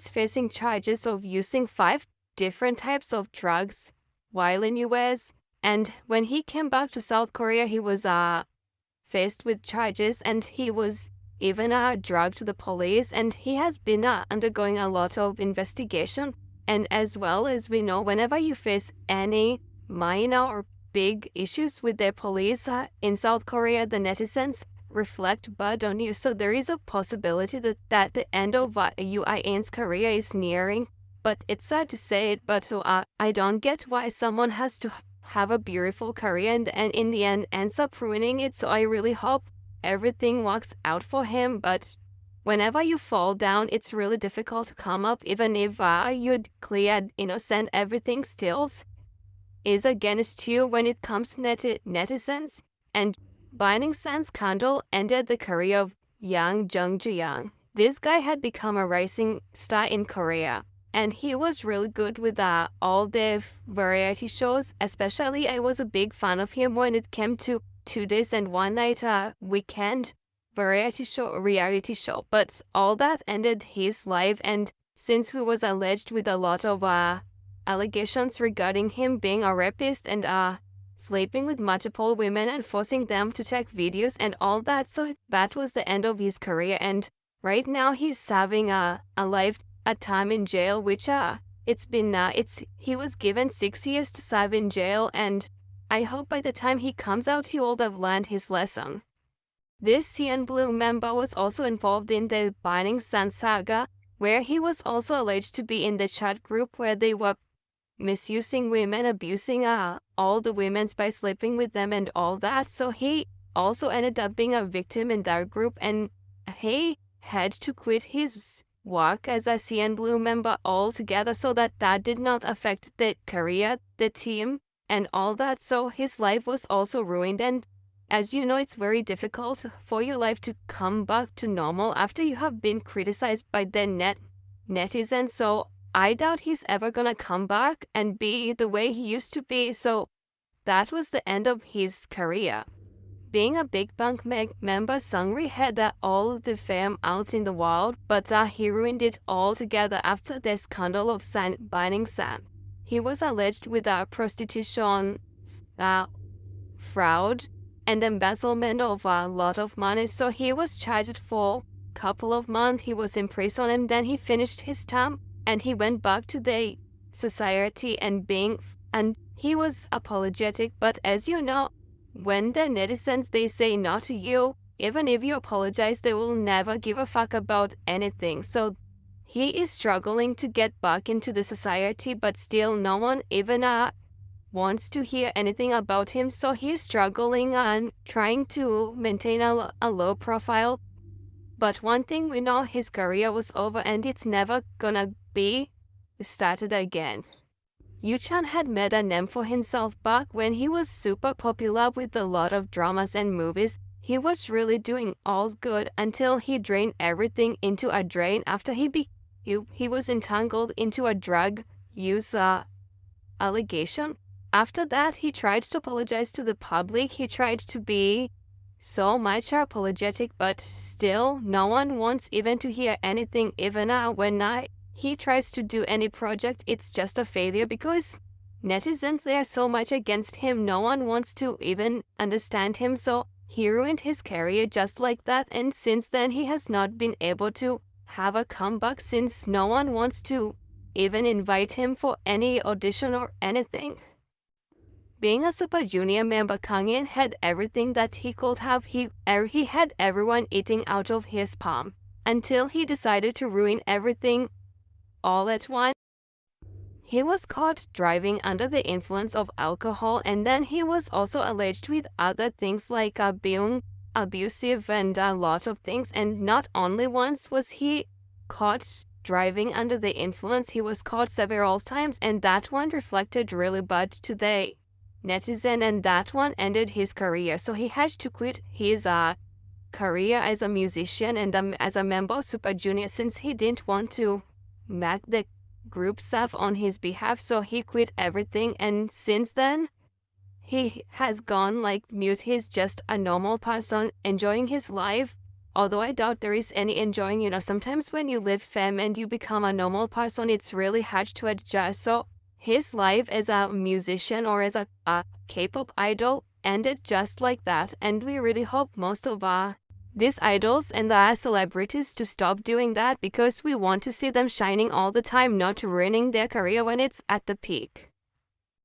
is facing charges of using 5 different types of drugs while in US. And when he came back to South Korea, he was faced with charges, and he was even dragged to the police, and he has been undergoing a lot of investigation. And as well as we know, whenever you face any minor or big issues with the police in South Korea, the netizens reflect bad on you. So there is a possibility that the end of UIN's career is nearing. But it's sad to say it, but I don't get why someone has to have a beautiful career and in the end ends up ruining it. So I really hope everything works out for him. But whenever you fall down, it's really difficult to come up. Even if you're cleared innocent, everything still is against you when it comes to netizens. And Binding Sand scandal ended the career of young Jung Joo-young. This guy had become a rising star in Korea, and he was really good with all the variety shows. Especially, I was a big fan of him when it came to 2 days and 1 night weekend reality show. But all that ended his life, and since he was alleged with a lot of allegations regarding him being a rapist and sleeping with multiple women and forcing them to take videos and all that. So that was the end of his career, and right now he's serving a time in jail, which he was given 6 years to serve in jail, and I hope by the time he comes out he will have learned his lesson. This CN Blue member was also involved in the Binding Sand saga, where he was also alleged to be in the chat group where they were misusing women, abusing all the women by sleeping with them and all that. So he also ended up being a victim in that group, and he had to quit his work as a CN Blue member altogether, so that did not affect the career, the team, and all that. So his life was also ruined, and as you know, it's very difficult for your life to come back to normal after you have been criticized by the netizens. So I doubt he's ever gonna come back and be the way he used to be. So that was the end of his career. Being a Big Bang member, Seungri had all the fame out in the world, but he ruined it altogether after the scandal of Binding Sand. He was alleged with prostitution, fraud, and embezzlement of a lot of money. So he was charged for a couple of months. He was in prison, and then he finished his term and he went back to the society and he was apologetic. But as you know, when the netizens, they say no to you, even if you apologize, they will never give a fuck about anything. So he is struggling to get back into the society, but still no one even wants to hear anything about him. So he's struggling and trying to maintain a low profile. But one thing we know, his career was over and it's never gonna be started again. Yoo-chan had made a name for himself back when he was super popular with a lot of dramas and movies. He was really doing all good until he drained everything into a drain after he was entangled into a drug use allegation. After that, he tried to apologize to the public. He tried to be so much apologetic, but still no one wants even to hear anything. Even when he tries to do any project, it's just a failure because netizens, they are so much against him. No one wants to even understand him. So he ruined his career just like that, and since then he has not been able to have a comeback since no one wants to even invite him for any audition or anything. Being a Super Junior member, Kangin had everything that he could have. He had everyone eating out of his palm until he decided to ruin everything all at once. He was caught driving under the influence of alcohol, and then he was also alleged with other things like being abusive and a lot of things. And not only once was he caught driving under the influence, he was caught several times, and that one reflected really bad to the netizen, and that one ended his career. So he had to quit his career as a musician and as a member of Super Junior since he didn't want to make the group stuff on his behalf. So he quit everything, and since then he has gone like mute. He's just a normal person enjoying his life although I doubt there is any enjoying, sometimes when you live fame and you become a normal person, it's really hard to adjust. So his life as a musician or as a K-pop idol ended just like that, and we really hope most of these idols and the celebrities to stop doing that, because we want to see them shining all the time, not ruining their career when it's at the peak.